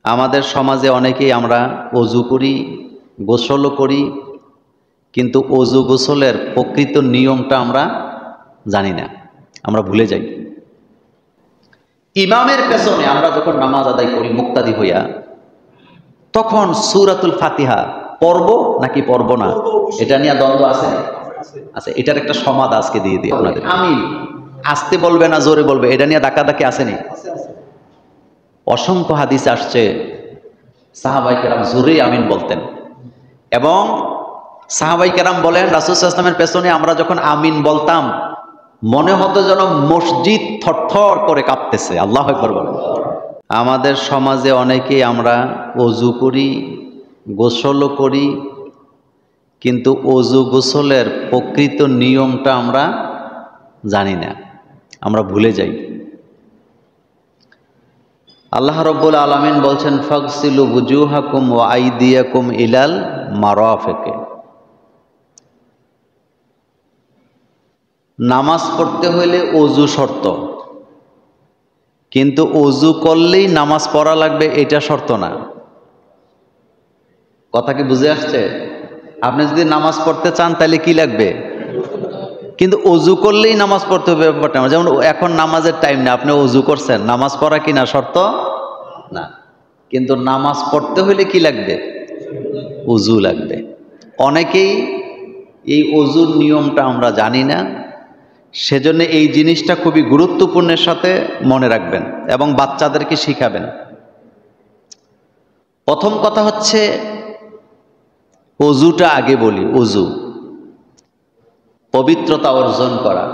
আমাদের সমাজে অনেকেই আমরা অজু করি, গোসলও করি, কিন্তু অজু গোসলের প্রকৃত নিয়মটা আমরা জানি না, আমরা ভুলে যাই। ইমামের পেছনে আমরা যখন নামাজ আদায় করি মুক্তাদি হইয়া, তখন সূরাতুল ফাতিহা পড়ব নাকি পড়ব না, এটা নিয়ে দ্বন্দ্ব আছে। আচ্ছা, এটার একটা সমাধান আজকে দিয়ে দিই আপনাদের। আমিন আসতে বলবে না জোরে বলবে, এটা নিয়ে ডাকাডাকি আসেনি? অসংখ্য হাদিস আসছে সাহাবায়ে কেরাম জোরে আমিন বলতেন, এবং সাহাবায়ে কেরাম বলেন রাসূল সাল্লাল্লাহু আলাইহি ওয়াসাল্লামের পেছনে আমরা যখন আমিন বলতাম মনে হতো যেন মসজিদ থরথর করে কাঁপতেছে। আল্লাহু আকবার বলেন। আমাদের সমাজে অনেকেই আমরা অজু করি, গোসলও করি, কিন্তু অজু গোসলের প্রকৃত নিয়মটা আমরা জানি না, আমরা ভুলে যাই। আল্লাহ রাব্বুল আলামিন বলছেন ফাগসিলু বুজুহাকুম ওয়া আইদিয়াকুম ইলাল মারাফিক। নামাজ পড়তে হইলে অজু শর্ত, কিন্তু অজু করলেই নামাজ পড়া লাগবে এটা শর্ত না। কথা কি বুঝে আসছে? আপনি যদি নামাজ পড়তে চান তাহলে কি লাগবে? কিন্তু অজু করলেই নামাজ পড়তে হবে ব্যাপারটা না। যেমন এখন নামাজের টাইম না, আপনি অজু করছেন, নামাজ পড়া কি না শর্ত না? কিন্তু নামাজ পড়তে হইলে কি লাগবে? অজু লাগবে। অনেকেই এই অজুর নিয়মটা আমরা জানি না, সেজন্য এই জিনিসটা খুবই গুরুত্বপূর্ণের সাথে মনে রাখবেন এবং বাচ্চাদেরকে শিখাবেন। প্রথম কথা হচ্ছে অজুটা আগে বলি। অজু পবিত্রতা অর্জন করা।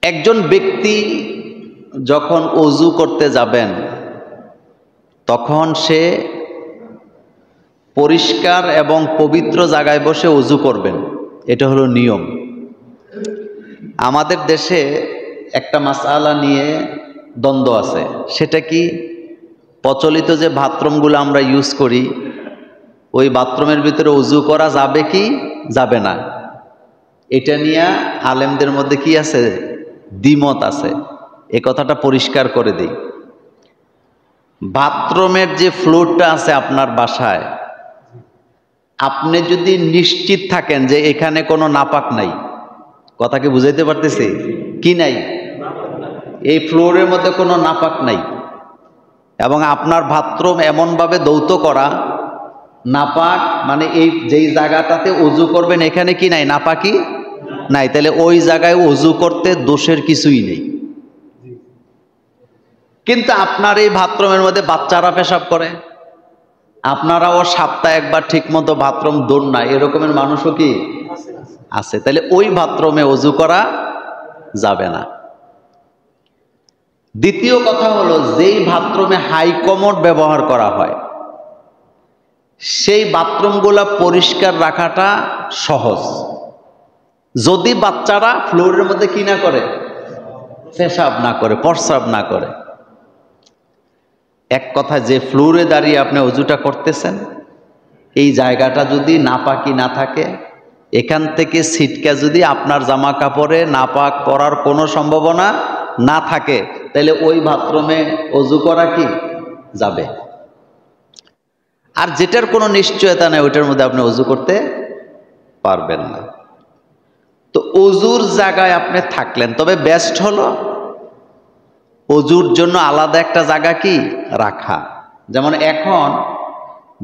একজন ব্যক্তি যখন অজু করতে যাবেন তখন সে পরিষ্কার এবং পবিত্র জায়গায় বসে অজু করবেন, এটা হলো নিয়ম। আমাদের দেশে একটা মাসআলা নিয়ে দ্বন্দ্ব আছে, সেটা কি প্রচলিত যে বাথরুমগুলো আমরা ইউজ করি ওই বাথরুমের ভিতরে অজু করা যাবে কি যাবে না, এটা নিয়ে আলেমদের মধ্যে কি আছে? দ্বিমত আছে। এ কথাটা পরিষ্কার করে দিই। বাথরুমের যে ফ্লোরটা আছে আপনার বাসায়, আপনি যদি নিশ্চিত থাকেন যে এখানে কোনো নাপাক নাই, কথা কি বুঝাইতে পারতেছি? কি নাই? এই ফ্লোরের মধ্যে কোনো নাপাক নাই, এবং আপনার বাথরুম এমনভাবে ধৌত করা, নাপাক মানে এই যেই জায়গাটাতে অজু করবেন এখানে কি নাই? নাপাকি নাই, তাহলে ওই জায়গায় অজু করতে দোষের কিছুই নেই। কিন্তু আপনার এই বাথরুমের মধ্যে বাচ্চারা পেশাব করে, আপনারাও সপ্তাহে একবার ঠিক মতো বাথরুম দৌড় না, এরকমের মানুষও কি আছে? তাহলে ওই বাথরুমে অজু করা যাবে না। দ্বিতীয় কথা হলো, যেই বাথরুমে হাই কমোড ব্যবহার করা হয় সেই বাথরুমগুলা পরিষ্কার রাখাটা সহজ, যদি বাচ্চারা ফ্লোরের মধ্যে কি না করে? পেশাব না করে, প্রস্রাব না করে। এক কথা, যে ফ্লোরে দাঁড়িয়ে আপনি অজুটা করতেছেন এই জায়গাটা যদি নাপাকি না থাকে, এখান থেকে ছিটকা যদি আপনার জামা কাপড়ে নাপাক পড়ার কোনো সম্ভাবনা না থাকে, তাহলে ওই বাথরুমে অজু করা কি যাবে। আর যেটার কোনো নিশ্চয়তা নেই ওইটার মধ্যে আপনি অজু করতে পারবেন না। তো অজুর জায়গায় আপনি থাকলেন, তবে বেস্ট হলো অজুর জন্য আলাদা একটা জায়গা কি রাখা। যেমন এখন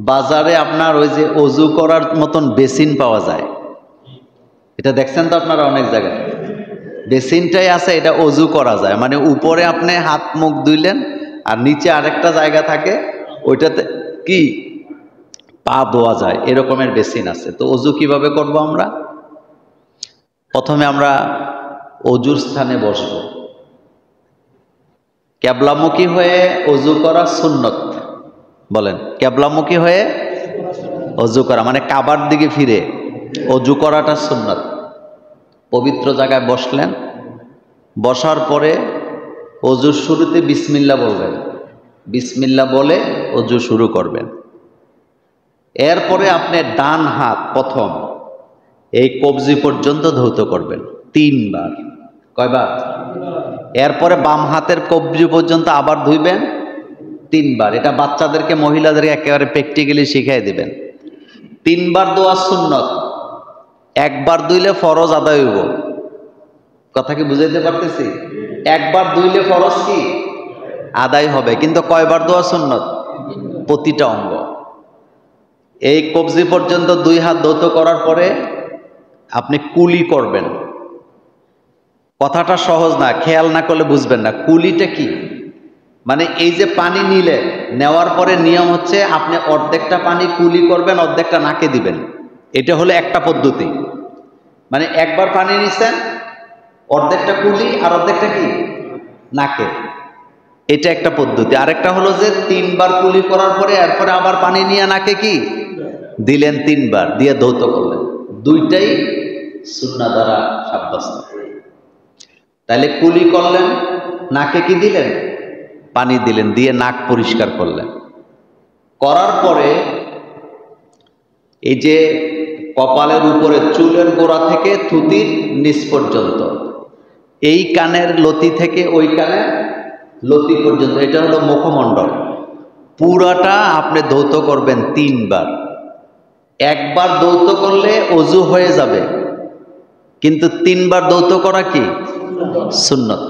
বাজারে আপনার ওই যে অজু করার মতন বেসিন পাওয়া যায়, এটা দেখছেন তো আপনারা অনেক জায়গায় বেসিনটাই আছে, এটা অজু করা যায়। মানে উপরে আপনি হাত মুখ ধুইলেন আর নিচে আরেকটা জায়গা থাকে, ওইটাতে কি পা ধোয়া যায়, এরকমের বেসিন আছে। তো অজু কিভাবে করব আমরা? প্রথমে আমরা অজুর স্থানে বসব, ক্যাবলামুখী হয়ে অজু করা সুন্নত। বলেন, ক্যাবলামুখী হয়ে অজু করা মানে কাবার দিকে ফিরে অজু করাটা সুন্নত। পবিত্র জায়গায় বসলেন, বসার পরে অজুর শুরুতে বিসমিল্লাহ বলবেন, বিসমিল্লাহ বলে অজু শুরু করবেন। এরপরে আপনি ডান হাত প্রথম এই কবজি পর্যন্ত ধৌত করবেন 3 বার। কয়বার? এরপরে বাম হাতের কবজি পর্যন্ত আবার ধুইবেন 3 বার। এটা বাচ্চাদেরকে, মহিলাদেরকে একেবারে প্র্যাকটিক্যালি শিখিয়ে দিবেন। 3 বার দোয়া সুন্নত, 1 বার ধুইলে ফরজ আদায় হইব। কথা কি বুঝাইতে পারতেছি? 1 বার ধুইলে ফরজ কি আদায় হবে, কিন্তু কয়বার দোয়া সুন্নত? প্রতিটা অঙ্গ। এই কবজি পর্যন্ত 2 হাত ধৌত করার পরে আপনি কুলি করবেন। কথাটা সহজ না, খেয়াল না করলে বুঝবেন না। কুলিটা কি? মানে এই যে পানি নিলে, নেওয়ার পরে নিয়ম হচ্ছে আপনি অর্ধেকটা পানি কুলি করবেন, অর্ধেকটা নাকে দিবেন। এটা হলো একটা পদ্ধতি। মানে একবার পানি নিছেন, অর্ধেকটা কুলি আর অর্ধেকটা কি নাকে, এটা একটা পদ্ধতি। আরেকটা হলো যে 3 বার কুলি করার পরে এরপরে আবার পানি নিয়ে নাকে কি দিলেন, 3 বার দিয়ে ধৌত করলেন। দুইটাই সুন্নাহ দ্বারা সাব্যস্ত। তাহলে কুলি করলেন, নাকে কি দিলেন? পানি দিলেন, দিয়ে নাক পরিষ্কার করলেন। করার পরে এই যে কপালের উপরে চুলের গোড়া থেকে থুতির নিচ পর্যন্ত, এই কানের লতি থেকে ওই কানের লতি পর্যন্ত, এটা হলো মুখমণ্ডল, পুরাটা আপনি ধৌত করবেন 3 বার। 1 বার ধৌত করলে ওযু হয়ে যাবে, কিন্তু 3 বার ধৌত করা কি সুন্নত।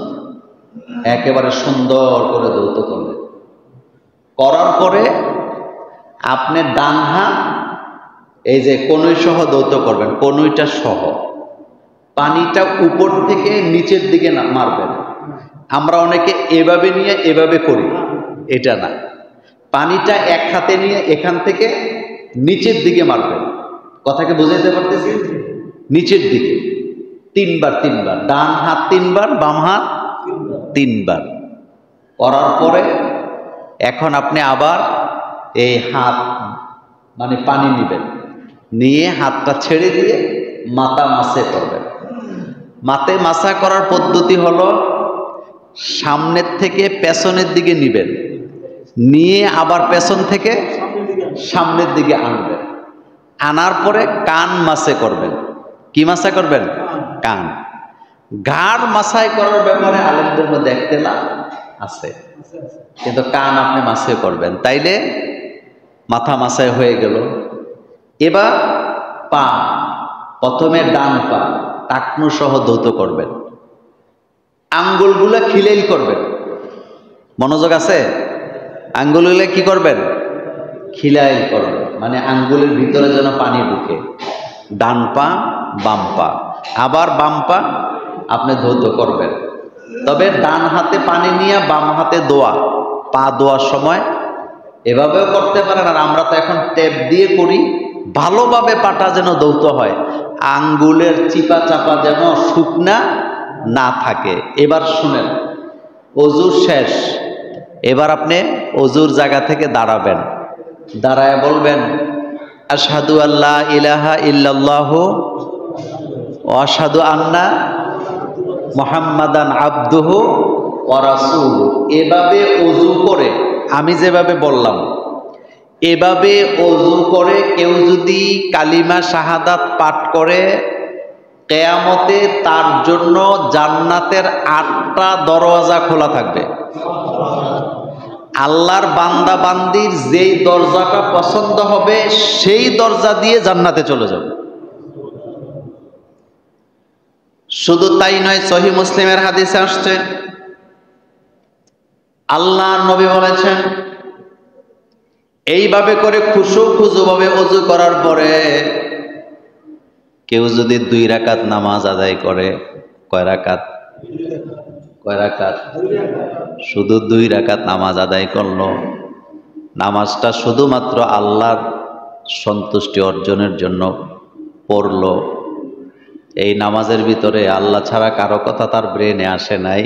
একেবারে সুন্দর করে ধৌত করলেন। করার পরে আপনি ডান হাত এই যে কনুই সহ ধৌত করবেন, কনুইটা সহ। পানিটা উপর থেকে নিচের দিকে না মারবেন। আমরা অনেকে এভাবে নিয়ে এভাবে করি, এটা না। পানিটা এক হাতে নিয়ে এখান থেকে নিচের দিকে মারবেন। কথাকে বুঝাইতে পারতেছি? নিচের দিকে 3 বার 3 বার, ডান হাত 3 বার, বাম হাত 3 বার। করার পরে এখন আপনি আবার এই হাত মানে পানি নেবেন, নিয়ে হাতটা ছেড়ে দিয়ে মাথা মাসে করবেন। মাথে মাসা করার পদ্ধতি হলো সামনের থেকে পেছনের দিকে নিবেন, নিয়ে আবার পেছন থেকে সামনের দিকে আনবেন। আনার পরে কান মাসে করবেন। কি মাসা করবেন? কান। ঘাড় মাসাই করার ব্যাপারে আলেমদের মধ্যে ইখতিলাফ আছে, কিন্তু কান আপনি মাসে করবেন। তাইলে মাথা মাসাই হয়ে গেল। এবার পা, প্রথমে ডান পা টাকনু সহ ধৌত করবেন। আঙ্গুলগুলো খিলেল করবেন। মনোযোগ আছে? আঙ্গুলগুলো কি করবেন? খিলাইল করবেন, মানে আঙ্গুলের ভিতরে যেন পানি ঢুকে। ডান পা, বাম পা, আবার বাম পা আপনি ধৌত করবেন। তবে ডান হাতে পানি নিয়ে বাম হাতে দোয়া, পা দোয়ার সময় এভাবেও করতে পারেন। আর আমরা তো এখন ট্যাপ দিয়ে করি, ভালোভাবে পাটা যেন ধৌত হয়, আঙ্গুলের চিপা চাপা যেন শুকনা না থাকে। এবার শুনেন, ওযু শেষ। এবার আপনি ওযুর জায়গা থেকে দাঁড়াবেন, দাঁড়ায় বলবেন আশহাদু আল্লা ইলাহা ইল্লাল্লাহু ওয়া আশহাদু আন্না মুহাম্মাদান আবদুহু ওয়া রাসূলুহু। এভাবে ওযু করে, আমি যেভাবে বললাম এভাবে ওযু করে কেউ যদি কালিমা শাহাদাত পাঠ করে, কিয়ামতে তার জন্য জান্নাতের 8টা দরওয়াজা খোলা থাকবে। আল্লাহর বান্দা বান্দির যেই দরজাটা পছন্দ হবে সেই দরজা দিয়ে জান্নাতে চলে যাবে। শুধু তাই নয়, সহিহ মুসলিমের হাদিসে আসছে, আল্লাহর নবী বলেছেন, এইভাবে করে খুশুভাবে ওযু করার পরে কেউ যদি 2 রাকাত নামাজ আদায় করে, কয় রাকাত? কয় রাকাত? শুধু 2 রাকাত নামাজ আদায় করলো। নামাজটা শুধুমাত্র আল্লাহর সন্তুষ্টি অর্জনের জন্য পড়লো। এই নামাজের ভিতরে আল্লাহ ছাড়া কারো কথা তার ব্রেনে আসে নাই।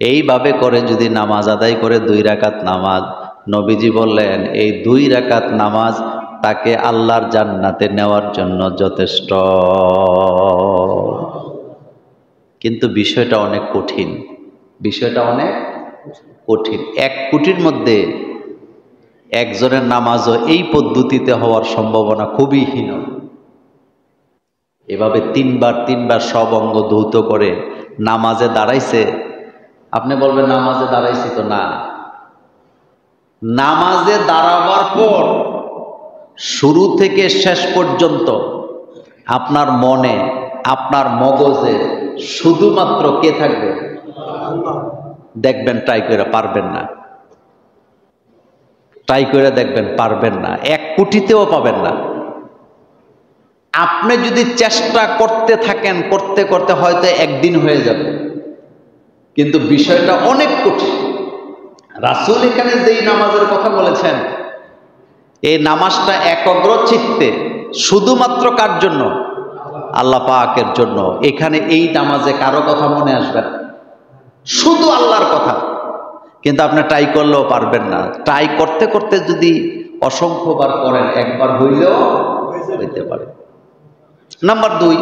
এইভাবে করে যদি নামাজ আদায় করে 2 রাকাত নামাজ, নবীজি বললেন এই 2 রাকাত নামাজ তাকে আল্লাহর জান্নাতে নেওয়ার জন্য যথেষ্ট। কিন্তু বিষয়টা অনেক কঠিন, বিষয়টা অনেক কঠিন। 1 কোটির মধ্যে একজনের নামাজও এই পদ্ধতিতে হওয়ার সম্ভাবনা খুবই হীন। এভাবে 3 বার সব অঙ্গ ধৌত করে নামাজে দাঁড়াইছে, আপনি বলবেন নামাজে দাঁড়াইছি তো না, নামাজে দাঁড়াবার পর শুরু থেকে শেষ পর্যন্ত আপনার মনে, আপনার মগজে শুধুমাত্র কে থাকবে? দেখবেন, ট্রাই করে পারবেন না, ট্রাই করে দেখবেন পারবেন না, 1 কোটিতেও পাবেন না। আপনি যদি চেষ্টা করতে থাকেন, করতে করতে হয়তো একদিন হয়ে যাবে, কিন্তু বিষয়টা অনেক কঠিন। রাসূল এখানে যেই নামাজের কথা বলেছেন, এই নামাজটা একাগ্র চিত্তে শুধুমাত্র কার জন্য? আল্লাহ পাকের জন্য। এখানে এই নামাজে কারো কথা মনে আসবে না, শুধু আল্লাহর কথা। কিন্তু আপনি ট্রাই করলেও পারবেন না। ট্রাই করতে করতে যদি অসংখ্যবার করেন, একবার হইলেও হইতে পারে। নাম্বার 2,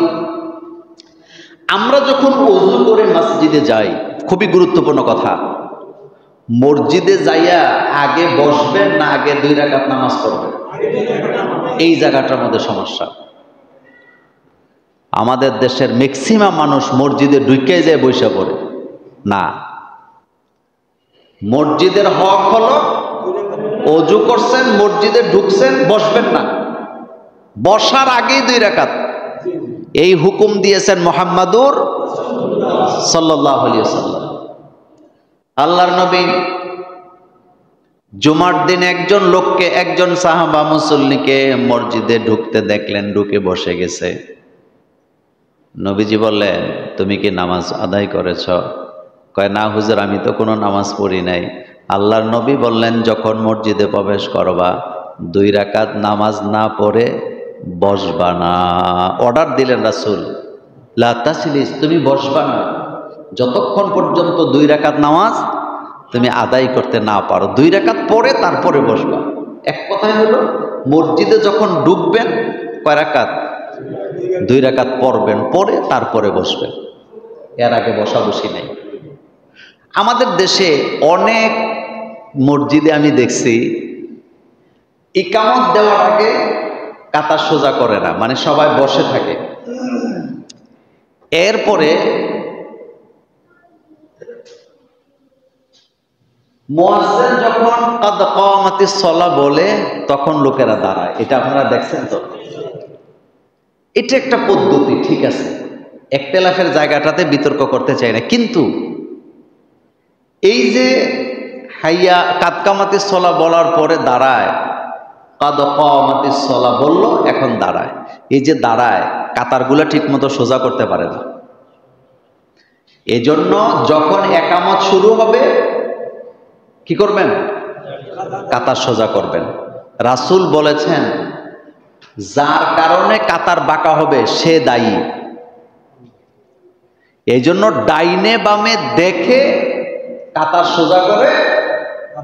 আমরা যখন ওযু করে মসজিদে যাই, খুবই গুরুত্বপূর্ণ কথা, মসজিদে যাইয়া আগে বসবেন না আগে 2 রাকাত নামাজ পড়বেন? এই জায়গাটার মধ্যে সমস্যা। আমাদের দেশের ম্যাক্সিমাম মানুষ মসজিদে ঢুকে যায় বসে পড়ে না। মসজিদের হক হলো ওযু করছেন, মসজিদে ঢুকছেন, বসবেন না, বসার আগেই 2 রাকাত। এই হুকুম দিয়েছেন মুহাম্মাদুর সাল্লাল্লাহু আলাইহি ওয়াসাল্লাম। আল্লাহর নবী জুমার দিন একজন লোককে, একজন সাহাবা মুসল্লিকে মসজিদে ঢুকতে দেখলেন, ঢুকে বসে গেছে। নবীজি বললেন, তুমি কি নামাজ আদায় করেছ? কয়, না হুজুর, আমি তো কোনো নামাজ পড়ি নাই। আল্লাহর নবী বললেন, যখন মসজিদে প্রবেশ করবা 2 রাকাত নামাজ না পড়ে বসবা না। অর্ডার দিলেন রাসূল, লা তাসলিস, তুমি বসবা না যতক্ষণ পর্যন্ত 2 রাকাত নামাজ তুমি আদায় করতে না পারো। 2 রাকাত পরে তারপরে বসবা। এক কথায় হলো, মসজিদে যখন ঢুকবেন কয় রাকাত? 2 রাকাত পড়বেন, পরে তারপরে বসবেন, এর আগে বসাবসি নেই। আমাদের দেশে অনেক মসজিদে আমি দেখছি ইকামত দেওয়ার আগে কাতার সোজা করে না, মানে সবাই বসে থাকে। এরপরে মুয়াজ্জিন যখন কাদ কামাতিস সালাহ বলে, তখন লোকেরা দাঁড়ায়। এটা আপনারা দেখছেন তো? এটা একটা পদ্ধতি, ঠিক আছে, ইখতিলাফের জায়গাটাতে বিতর্ক করতে চাই না, কিন্তু এই যে হাইয়া কাদ কামাতিস সালাহ বলার পরে দাঁড়ায়, কাদ কামাতিস সালাহ বলল, এখন দাঁড়ায়, এই যে দাঁড়ায়, কাতারগুলো ঠিকমতো সোজা করতে পারে না। এজন্য যখন একামত শুরু হবে কি করবেন? কাতার সোজা করবেন। রাসূল বলেছেন, যার কারণে কাতার বাঁকা হবে সে দায়ী। এই জন্য ডাইনে বামে দেখে কাতার সোজা করে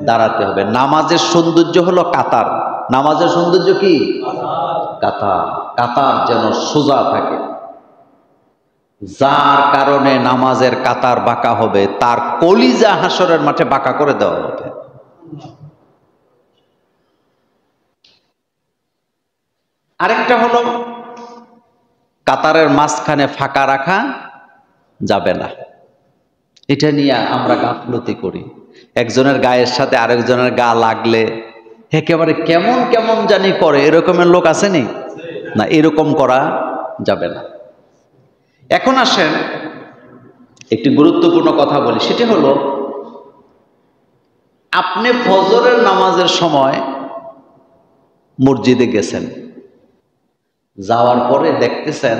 দাঁড়াতে হবে। নামাজের সৌন্দর্য হলো কাতার। নামাজের সৌন্দর্য কি? কাতার। কাতার যেন সোজা থাকে। যার কারণে নামাজের কাতার বাঁকা হবে, তার কলিজা হাসরের মাঠে বাঁকা করে দেওয়া হবে। আরেকটা হলো, কাতারের মাঝখানে ফাঁকা রাখা যাবে না। এটা নিয়ে আমরা গাফলতি করি। একজনের গায়ের সাথে আরেকজনের গা লাগলে একেবারে কেমন কেমন জানি করে, এরকমের লোক আসেনি? না, এরকম করা যাবে না। এখন আসেন একটি গুরুত্বপূর্ণ কথা বলি, সেটি হলো, আপনি ফজরের নামাজের সময় মসজিদে গেছেন, যাওয়ার পরে দেখতেছেন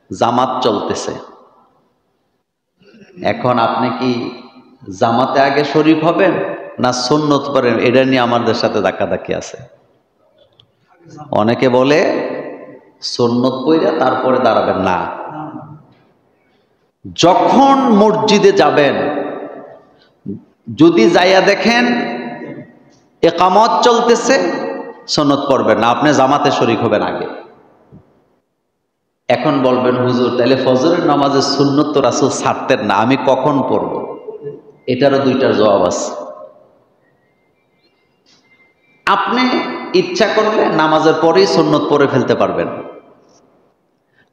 জামাত চলতেছে। এখন আপনি কি জামাতে আগে শরীক হবেন না সুন্নত পড়েন? এটা নিয়ে আমাদের সাথে ধাক্কাধাক্কি আছে। অনেকে বলে সুন্নত পড়ে তারপরে দাঁড়াবেন না। যখন মসজিদে যাবেন, যদি যাইয়া দেখেন ইকামত চলতেছে, সুন্নত পড়বেন না, আপনি জামাতে শরীক হবেন আগে। এখন বলবেন, হুজুর তাহলে ফজরের নামাজের সুন্নত তো রাসূল ছাড়তেন না, আমি কখন পড়ব? এটারও 2টা জবাব আছে। আপনি ইচ্ছা করলে নামাজের পরেই সুন্নত পড়ে ফেলতে পারবেন,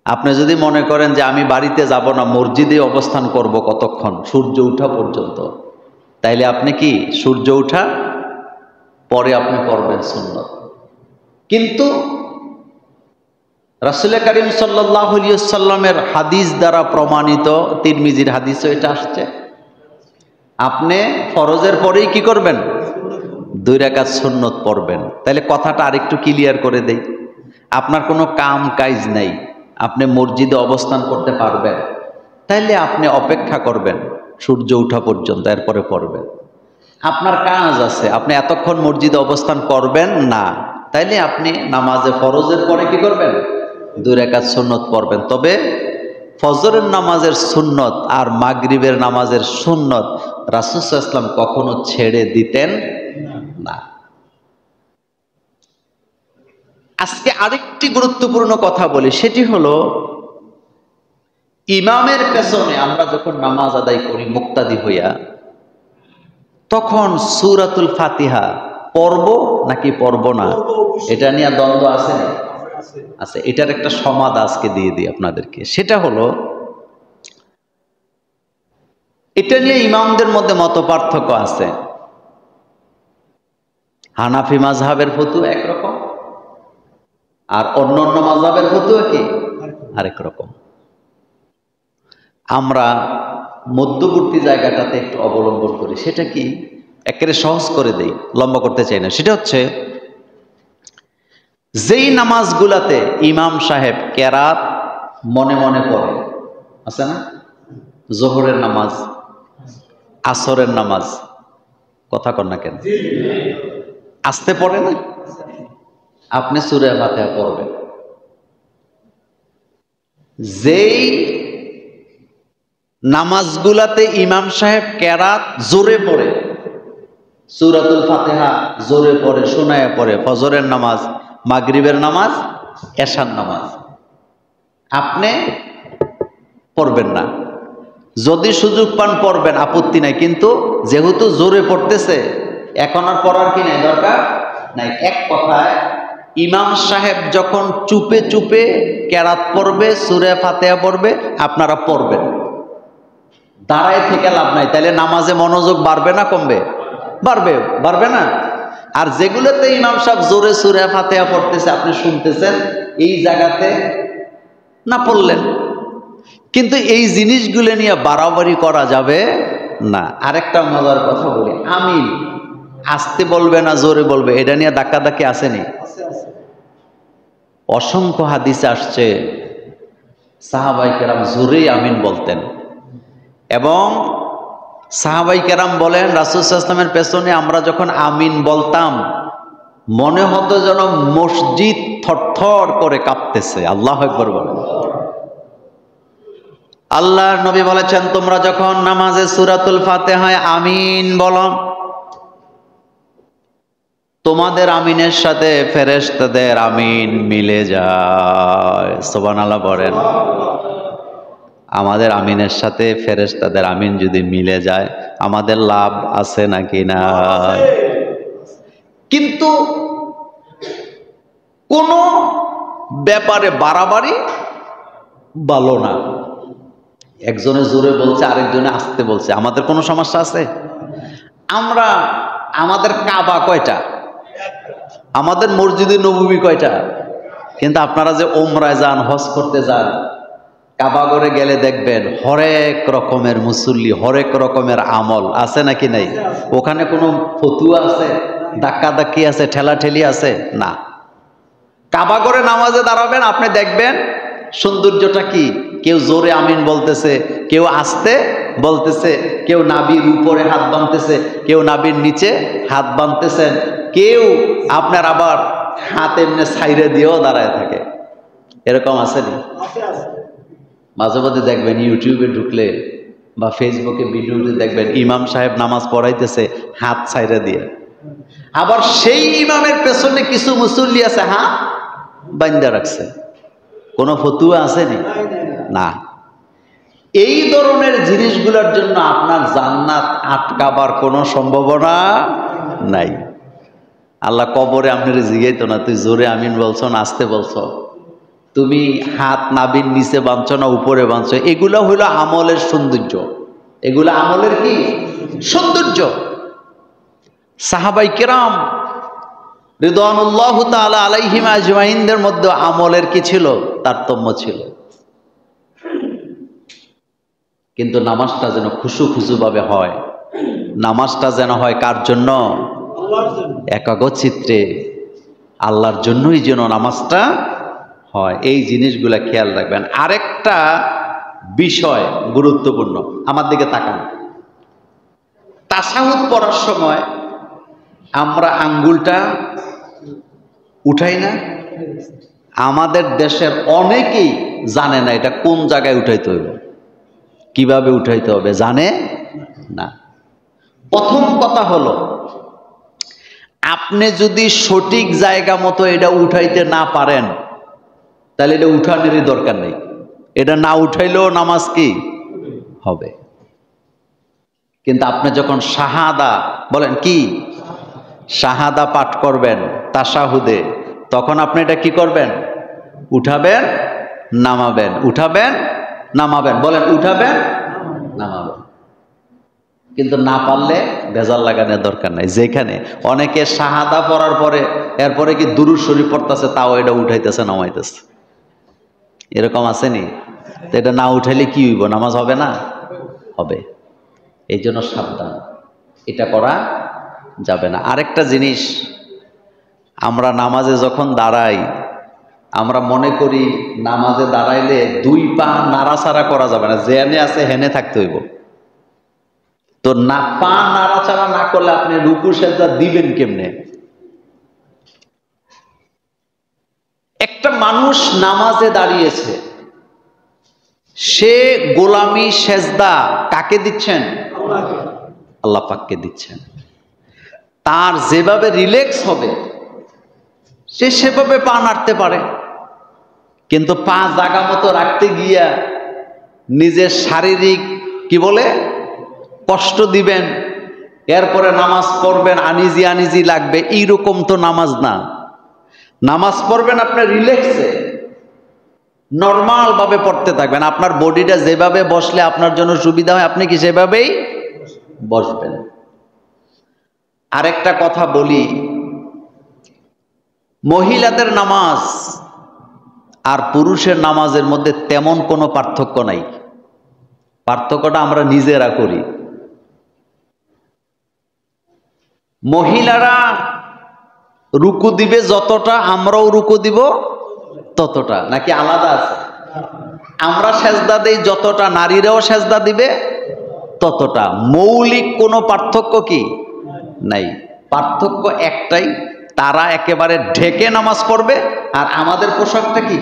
আপনি যদি মনে করেন যে আমি বাড়িতে যাব না, মসজিদে অবস্থান করব কতক্ষণ, সূর্য ওঠা পর্যন্ত, তাইলে আপনি কি সূর্য ওঠা পরে আপনি পড়বেন সুন্নত। কিন্তু রাসূল করিম সাল্লাল্লাহু আলাইহি ওয়াসাল্লামের হাদিস দ্বারা প্রমাণিত, তিরমিজির হাদিসে এটা আসছে, আপনি ফরজের পরেই কি করবেন? 2 রাকাত সুন্নত পড়বেন। তাহলে কথাটা আরেকটু ক্লিয়ার করে দেই। আপনার কোনো কাম কাজ নাই, আপনি মসজিদে অবস্থান করতে পারবেন, তাইলে আপনি অপেক্ষা করবেন সূর্য ওঠা পর্যন্ত, এরপরে পড়বেন। আপনার কাজ আছে, আপনি এতক্ষণ মসজিদে অবস্থান করবেন না, তাইলে আপনি নামাজে ফরজের পরে কি করবেন? 2 রাকাত সুন্নত পড়বেন। তবে ফজরের নামাজের সুন্নত আর মাগরিবের নামাজের সুন্নত রাসূল সাল্লাল্লাহু আলাইহি ওয়াসাল্লাম কখনো ছেড়ে দিতেন না। আজকে আরেকটি গুরুত্বপূর্ণ কথা বলি, সেটি হলো ইমামের পেছনে আমরা যখন নামাজ আদায় করি মুক্তাদি হইয়া, তখন সূরাতুল ফাতিহা পড়ব নাকি পড়ব না, এটা নিয়ে দ্বন্দ্ব আছে না? আছে। এটার একটা সমাধান আজকে দিয়ে দিই আপনাদেরকে। সেটা হলো, এটা নিয়ে ইমামদের মধ্যে মত পার্থক্য আছে। হানাফি মাযহাবের ফতোয়া একরকম, আর অন্যান্য মাযহাবের ফতোয়া কি আরেক রকম। আমরা মধ্যবর্তী জায়গাটাতে একটু অবলম্বন করি। সেটা কি, একেবারে সহজ করে দেই, লম্বা করতে চাই না। সেটা হচ্ছে, যেই নামাজগুলাতে ইমাম সাহেব কেরাত মনে মনে পড়ে, আছে না? জোহরের নামাজ, আসরের নামাজ, কথা কন না কেন? আসতে পড়ে না? আপনি সূরা ফাতিহা পড়বেন। যেই নামাজগুলাতে ইমাম সাহেব কেরাত জোরে পড়ে, সূরাতুল ফাতিহা জোরে পড়ে, শোনায় পড়ে, ফজরের নামাজ, মাগরিবের নামাজ, এশার নামাজ, আপনি পড়বেন না। যদি সুযোগ পান পড়বেন, আপত্তি নাই। কিন্তু যেহেতু জোরে পড়তেছে, এখন আর পড়ার কি নাই, দরকার নাই। এক কথায়, ইমাম সাহেব যখন চুপে চুপে কেরাত পড়বে, সূরা ফাতিহা পড়বে, আপনারা পড়বেন। দাঁড়ায় থেকে লাভ নাই। তাহলে নামাজে মনোযোগ বাড়বে না কমবে? বাড়বে, বাড়বে না? আর যেগুলোতে ইমাম সাহেব জোরে সূরা ফাতিহা পড়তেছে, আপনি শুনতেছেন, এই জায়গাতে না পড়লেন। কিন্তু এই জিনিসগুলো নিয়ে বাড়াবাড়ি করা যাবে না। আরেকটা মজার কথা বলি, আমিন আস্তে বলবে না জোরে বলবে, এটা নিয়ে ধাক্কাধাক্কি আসেনি? অসংখ্য হাদিসে আসছে সাহাবায়ে কেরাম জোরেই আমিন বলতেন, এবং সাহাবায়ে কেরাম বলেন রাসূল সাল্লাল্লাহু আলাইহি ওয়াসাল্লামের পেছনে আমরা যখন আমিন বলতাম, মনে হতো যেন মসজিদ থরথর করে কাঁপতেছে। আল্লাহু আকবার বলেন। আল্লাহর নবী বলেছেন, তোমরা যখন নামাজে সূরাতুল ফাতিহায় আমিন বলো, তোমাদের আমিনের সাথে ফেরেশতাদের আমিন মিলে যায়। সুবহানাল্লাহ বলেন। আমাদের আমিনের সাথে ফেরেশতাদের আমিন যদি মিলে যায়, আমাদের লাভ আছে নাকি না? কিন্তু কোন ব্যাপারে বাড়াবাড়ি ভালো না। একজনে জোরে বলছে, আরেকজনে আস্তে বলছে, আমাদের কোনো সমস্যা আছে? আমাদের কাবা কয়টা? আমাদের মসজিদে নববী কয়টা? কিন্তু আপনারা যে ওমরায় যান, হজ করতে যান, কাবাগরে গেলে দেখবেন হরেক রকমের মুসল্লি, হরেক রকমের আমল আছে নাকি নাই? ওখানে কোনো ফতুয়া আছে, ধাক্কাধাক্কি আছে, ঠেলাঠেলি আছে না। কাবাগরে নামাজে দাঁড়াবেন, আপনি দেখবেন সৌন্দর্যটা কি, কেউ জোরে আমিন বলতেছে, কেউ আস্তে বলতেছে, কেউ নাভির উপরে হাত বাঁধতেছে, কেউ নাভির নিচে হাত বাঁধতেছেন, কেউ আপনার আবার হাত এমনি সাইরে দিয়েও দাঁড়ায় থাকে। এরকম আসেনি? মাঝে মাঝে দেখবেন ইউটিউবে ঢুকলে বা ফেসবুকে ভিডিওতে দেখবেন ইমাম সাহেব নামাজ পড়াইতেছে হাত সাইরে দিয়ে, আবার সেই ইমামের পেছনে কিছু মুসল্লি আছে হাত বান্ধা রাখছে। কোনো ফতুয়া আসেনি? না। এই ধরনের জিনিসগুলোর জন্য আপনার জান্নাত আটকাবার কোনো সম্ভাবনা নাই। আল্লাহ কবরে আপনার জিগাইতো না, তুই জোরে আমিন বলছো না আস্তে বলছো? তুমি হাত নাভির নিচে বাঁধছো না উপরে বাঁধছো, এগুলো হইলো আমলের সৌন্দর্য। এগুলো আমলের কি সৌন্দর্য। সাহাবাই কেরাম রিদওয়ানুল্লাহ তাআলা আলাইহিম আজমাইনদের মধ্যে আমলের কি ছিল? তারতম্য ছিল। কিন্তু নামাজটা যেন খুশু খুশু ভাবে হয়, নামাজটা যেন হয় কার জন্য? একাগ্রচিত্তে আল্লাহর জন্যই যেন নামাজটা হয়। এই জিনিসগুলা খেয়াল রাখবেন। আরেকটা বিষয় গুরুত্বপূর্ণ, আমার দিকে তাকান। তাশাহুদ পড়ার সময় আমরা আঙ্গুলটা উঠাই না? আমাদের দেশের অনেকেই জানে না এটা কোন জায়গায় উঠাইতে হবে, কিভাবে উঠাইতে হবে জানে না। প্রথম কথা হলো, আপনি যদি সঠিক জায়গা মতো এটা উঠাইতে না পারেন তাহলে এটা উঠানেরই দরকার নেই। এটা না উঠাইলেও নামাজ কি হবে। কিন্তু আপনি যখন শাহাদা বলেন কি শাহাদা পাঠ করবেন তাশাহুদে, তখন আপনি এটা কি করবেন? উঠাবেন নামাবেন, উঠাবেন নামাবেন। বলেন উঠাবেন নামাবেন। কিন্তু না পারলে ভেজাল লাগানোর দরকার নাই। যেখানে অনেকে শাহাদা পড়ার পরে এরপরে কি দুরূদ শরীফ পড়তেছে, তাও এটা উঠাইতেছে নামাইতেছে, এরকম আসেনি? তো এটা না উঠাইলে কি হইব? নামাজ হবে না? হবে। এই জন্য সাবধান, এটা করা যাবে না। আরেকটা জিনিস, আমরা নামাজে যখন দাঁড়াই আমরা মনে করি নামাজে দাঁড়াইলে দুই পা নাড়াচাড়া করা যাবে না, যেখানে আছে হেনে থাকতে হইব। তো না, পা নাড়াচাড়া না করলে আপনি রুকু সেজদা দিবেন কেমনে? একটা মানুষ নামাজে দাঁড়িয়েছে, সে গোলামি সেজদা কাকে দিচ্ছেন? আল্লাহ পাককে দিচ্ছেন। তার যেভাবে রিল্যাক্স হবে সে সেভাবে পা নাড়তে পারে, কিন্তু পা জায়গা মতো রাখতে গিয়া নিজের শারীরিক কি বলে কষ্ট দিবেন, এরপরে নামাজ পড়বেন আনিজি আনিজি লাগবে, এইরকম তো নামাজ না। নামাজ পড়বেন আপনার রিল্যাক্সে, নর্মাল ভাবে পড়তে থাকবেন। আপনার বডিটা যেভাবে বসলে আপনার জন্য সুবিধা হয় আপনি কি সেভাবেই বসবেন। আরেকটা কথা বলি, মহিলাদের নামাজ আর পুরুষের নামাজের মধ্যে তেমন কোনো পার্থক্য নাই। পার্থক্যটা আমরা নিজেরা করি। মহিলারা রুকু দিবে যতটা, আমরাও রুকু দিব ততটা, নাকি আলাদা আছে? আমরা সেজদা দেই যতটা, নারীরাও সেজদা দিবে ততটা। মৌলিক কোনো পার্থক্য কি নাই। পার্থক্য একটাই, তারা একেবারে ঢেকে নামাজ পড়বে আর আমাদের পোশাকটা কি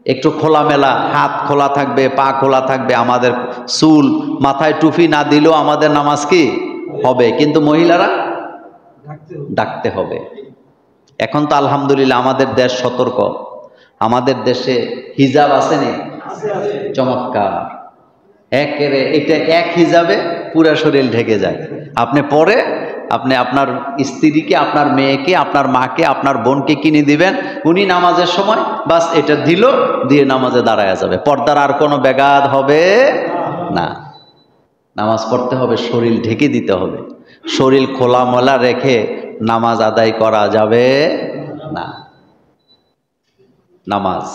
একটু খোলামেলা, হাত খোলা থাকবে, পা খোলা থাকবে। আমাদের চুল মাথায় টুপি না দিলেও আমাদের নামাজ কি হবে, কিন্তু মহিলারা ডাকতে হবে। এখন তো আলহামদুলিল্লাহ আমাদের দেশ সতর্ক, আমাদের দেশে হিজাব আছে নি? চমৎকার, একেবারে এটা এক হিজাবে পুরা শরীর ঢেকে যায়। আপনি পরে আপনি আপনার স্ত্রীকে, আপনার মেয়েকে, আপনার মাকে, আপনার বোনকে কিনে দিবেন, উনি নামাজের সময় বাস এটা দিল, দিয়ে নামাজে দাঁড়ায় যাবে। পর্দার আর কোনো ব্যাঘাত হবে না। নামাজ পড়তে হবে, শরীর ঢেকে দিতে হবে। শরীর খোলামেলা রেখে নামাজ আদায় করা যাবে না। নামাজ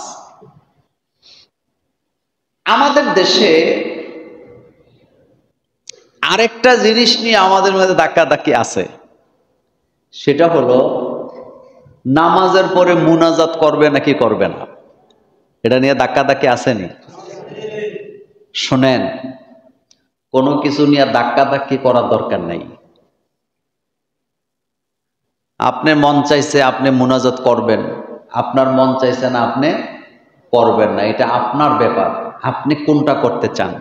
আমাদের দেশে আরেকটা জিনিস নিয়ে আমাদের মধ্যে ধাক্কাধাক্কি আছে, সেটা হলো নামাজের পরে মুনাজাত করবে নাকি করবে না। এটা নিয়ে ধাক্কাধাক্কি আসেনি? শোনেন, কোনো কিছু নিয়ে ধাক্কাধাক্কি করার দরকার নাই। আপনি মন চাইছে আপনি মুনাজাত করবেন, আপনার মন চাইছে না আপনি করবেন না, এটা আপনার ব্যাপার, আপনি কোনটা করতে চান।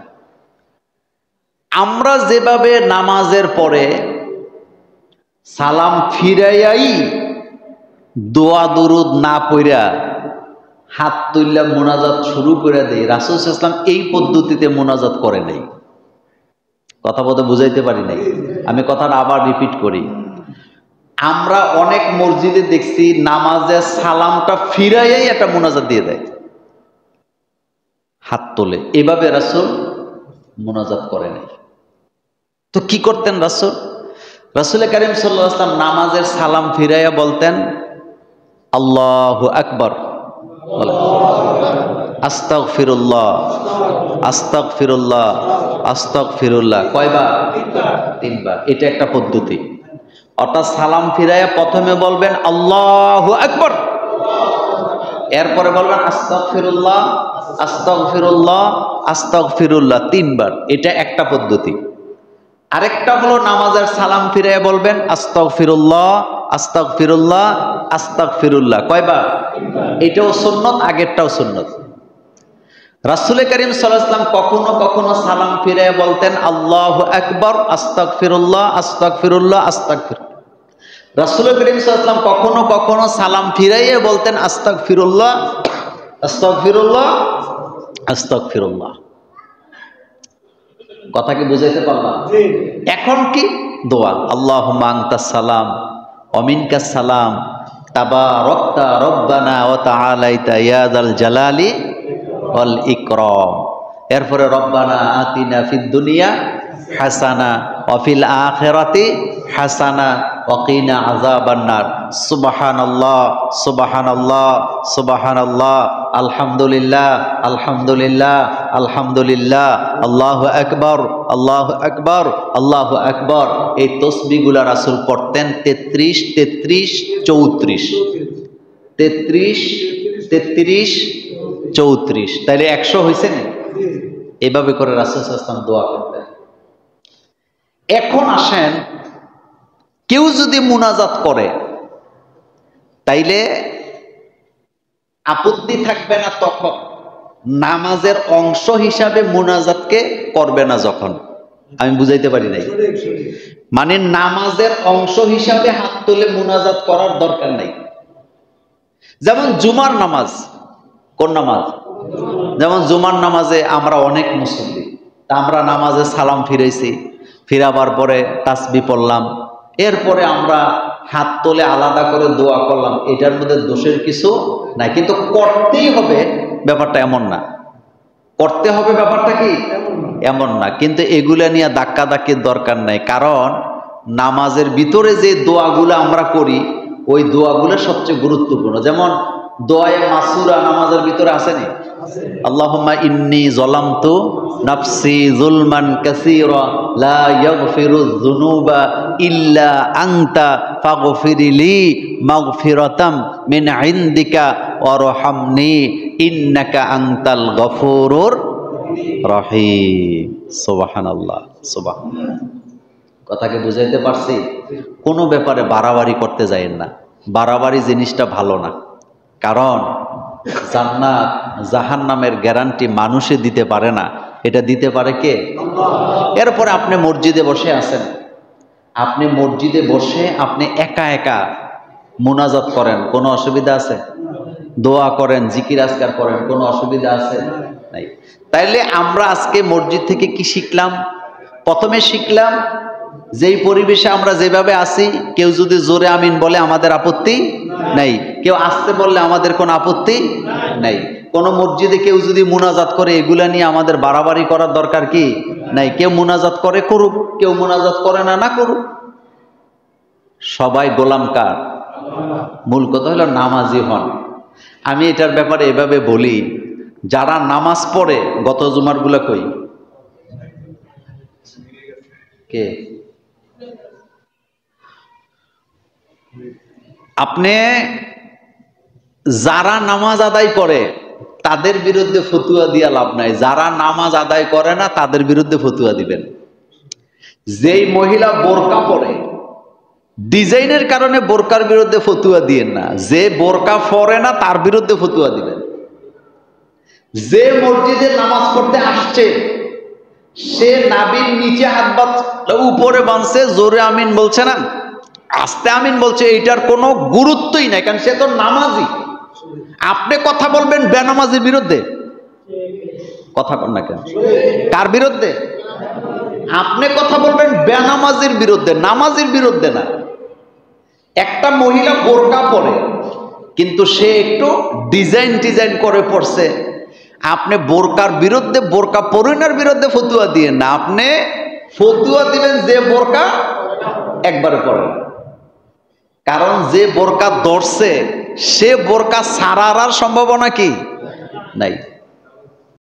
আমরা যেভাবে নামাজের পরে সালাম ফিরাইয়াই দোয়া দুরুদ না পইরা হাত তুললা মুনাজাত শুরু করে দেই, রাসূল সাল্লাল্লাহু আলাইহি ওয়াসাল্লাম এই পদ্ধতিতে মুনাজাত করে নাই। কথা বলতে বুঝাইতে পারি নাই, আমি কথাটা আবার রিপিট করি। আমরা অনেক মসজিদে দেখছি নামাজে সালামটা ফিরাইয়াই একটা মুনাজাত দিয়ে দেয়, হাত তোলে। এভাবে রাসূল মুনাজাত করেন। তো কি করতেন রাসূল? রাসূল কারীম সাল্লাল্লাহু আলাইহি ওয়াসাল্লাম নামাজের সালাম ফিরাইয়া বলতেন আল্লাহু আকবার, আস্তাগফিরুল্লাহ, আস্তাগফিরুল্লাহ, আস্তাগফিরুল্লাহ। কয়বার? 3 বার। এটা একটা পদ্ধতি। অর্থাৎ সালাম ফিরাইয়া প্রথমে বলবেন আল্লাহু আকবার, এরপরে বলবেন আস্তাগফিরুল্লাহ, আস্তাগফিরুল্লাহ, আস্তাগফিরুল্লাহ 3 বার। এটা একটা পদ্ধতি। আরেকটা হলো নামাজের সালাম ফিরাইয়া বলবেন আস্তাগফিরুল্লাহ, আস্তাগফিরুল্লাহ, আস্তাগফিরুল্লাহ। কয়বার? এটাও সুন্নত, আগেরটাও সুন্নত। রাসূল কারীম সাল্লাল্লাহু আলাইহি ওয়াসাল্লাম কখনো কখনো সালাম ফিরাইয়া বলতেন আল্লাহু আকবার, আস্তাগফিরুল্লাহ, আস্তাগফিরুল্লাহ, আস্তাগফিরুল্লাহ। রাসূল কারীম সাল্লাল্লাহু আলাইহি ওয়াসাল্লাম কখনো কখনো সালাম ফিরাইয়া বলতেন আস্তাগফিরুল্লাহ, আস্তাগফিরুল্লাহ, আস্তাগফিরুল্লাহ। কথা কি বুঝাইতে পারলাম? এখন কি দোয়া? আল্লাহুম্মা আনতাস সালাম ওয়া মিনকাস সালাম তাবারাকতা রব্বানা ওয়া তাআলাইতা ইয়া যাল জালালি ওয়াল ইকরাম। এরপরে রব্বানা আতিনা ফিদ দুনিয়া হাসানা ওয়া ফিল আখিরাতি হাসানা ওয়া কিনা আযাবান্নার। সুবহানাল্লাহ, সুবহানাল্লাহ, সুবহানাল্লাহ, আলহামদুলিল্লাহ, আলহামদুলিল্লাহ, আলহামদুলিল্লাহ, আল্লাহু আকবার, আল্লাহু আকবার, আল্লাহু আকবার। এই তাসবিহগুলো রাসূল পড়তেন 33, 33, 34, 33, 33, 34। তাইলে 100 হয়েছে না? এভাবে করে রাসূল সাল্লাল্লাহু আলাইহি ওয়াসাল্লাম দোয়া করতেন। এখন আসেন, কেউ যদি মুনাজাত করে তাইলে আপত্তি থাকবে না তখন নামাজের অংশ হিসাবে মুনাজাতকে করবে না। যখন আমি বুঝাইতে পারি নাই, মানে নামাজের অংশ হিসাবে হাত তুলে মুনাজাত করার দরকার নাই। যেমন জুমার নামাজ, কোন নামাজ? যেমন জুমার নামাজে আমরা অনেক মুসল্লি, তা আমরা নামাজে সালাম ফিরাইছি, ফিরাবার পরে তাসবিহ পড়লাম, এরপরে আমরা হাত তোলে আলাদা করে দোয়া করলাম, এটার মধ্যে দোষের কিছু নাই। কিন্তু করতেই হবে ব্যাপারটা এমন না, করতে হবে ব্যাপারটা কি এমন না। কিন্তু এগুলা নিয়ে ধাক্কাধাক্কির দরকার নাই, কারণ নামাজের ভিতরে যে দোয়াগুলো আমরা করি ওই দোয়াগুলো সবচেয়ে গুরুত্বপূর্ণ। যেমন দোয়ায়ে মাসুরা নামাজের ভিতরে আসেনি? আল্লাহুম্মা ইন্নী যালামতু নাফসি যুলমান কাসীরা লা ইয়াগফিরুয যুনুবা ইল্লা আনতা ফাগফিরলি মাগফিরাতাম মিন ইনদিকা ওয়ারহামনি ইন্নাকা আনতাল গফুরুর রহিম। সুবহানাল্লাহ, সুবহানাল্লাহ। কথাকে বুঝাইতে পারছি? কোনো ব্যাপারে বাড়াবাড়ি করতে যায়েন না, বাড়াবাড়ি জিনিসটা ভালো না। কারণ জান্নাত জাহান্নামের গ্যারান্টি মানুষে দিতে পারে না, এটা দিতে পারে কে? আল্লাহ। এরপরে আপনি মসজিদে বসে আছেন, আপনি মসজিদে বসে আপনি একা একা মুনাজাত করেন, কোনো অসুবিধা আছে? দোয়া করেন, জিকির আজকার করেন, কোনো অসুবিধা আছে? নাই। তাইলে আমরা আজকে মসজিদ থেকে কি শিখলাম? প্রথমে শিখলাম যেই পরিবেশে আমরা যেভাবে আছি, কেউ যদি জোরে আমিন বলে আমাদের আপত্তি নাই, কেউ আসতে বললে আমাদের কোনো আপত্তি নাই। কোন মসজিদে কেউ যদি মুনাজাত করে এগুলা নিয়ে আমাদের বাড়াবাড়ি করার দরকার কি নাই। কেউ মুনাজাত করে করুক, কেউ মুনাজাত করে না না করুক। সবাই গোলাম কার? মূল কথা হলো নামাজি হন। আমি এটার ব্যাপারে এভাবে বলি, যারা নামাজ পড়ে, গত জুমার গুলা কই কে? আপনি যারা নামাজ আদায় করে তাদের বিরুদ্ধে ফতুয়া দিয়া লাভ নাই, যারা নামাজ আদায় করে না তাদের বিরুদ্ধে ফতুয়া দিবেন। যেই মহিলা বোরকা পরে ডিজাইনের কারণে বোরকার বিরুদ্ধে ফতুয়া দিয়েন না, যে বোরকা পরে না তার বিরুদ্ধে ফতুয়া দিবেন। যে মসজিদে নামাজ পড়তে আসছে সে নাভির নিচে হাত উপরে বাঁধছে, জোরে আমিন বলছে না, আস্তে আমিন বলছে, এইটার কোনো গুরুত্বই নাই, কারণ সে তো নামাজি। আপনি কথা বলবেন বেনামাজির বিরুদ্ধে, কথা কন না কেন? কার বিরুদ্ধে? আপনি কথা বলবেন বেনামাজির বিরুদ্ধে, নামাজির বিরুদ্ধে না। একটা মহিলা বোরকা পরে, কিন্তু সে একটু ডিজাইন করে পড়ছে, আপনি বোরকার বিরুদ্ধে, বোরকা পরিণার বিরুদ্ধে ফতুয়া দিয়ে না, আপনি ফতুয়া দিবেন যে বোরকা একবারে পরে না। কারণ যে বোরকা ধরছে সে বোরকা ছাড়ার সম্ভাবনা কি নাই।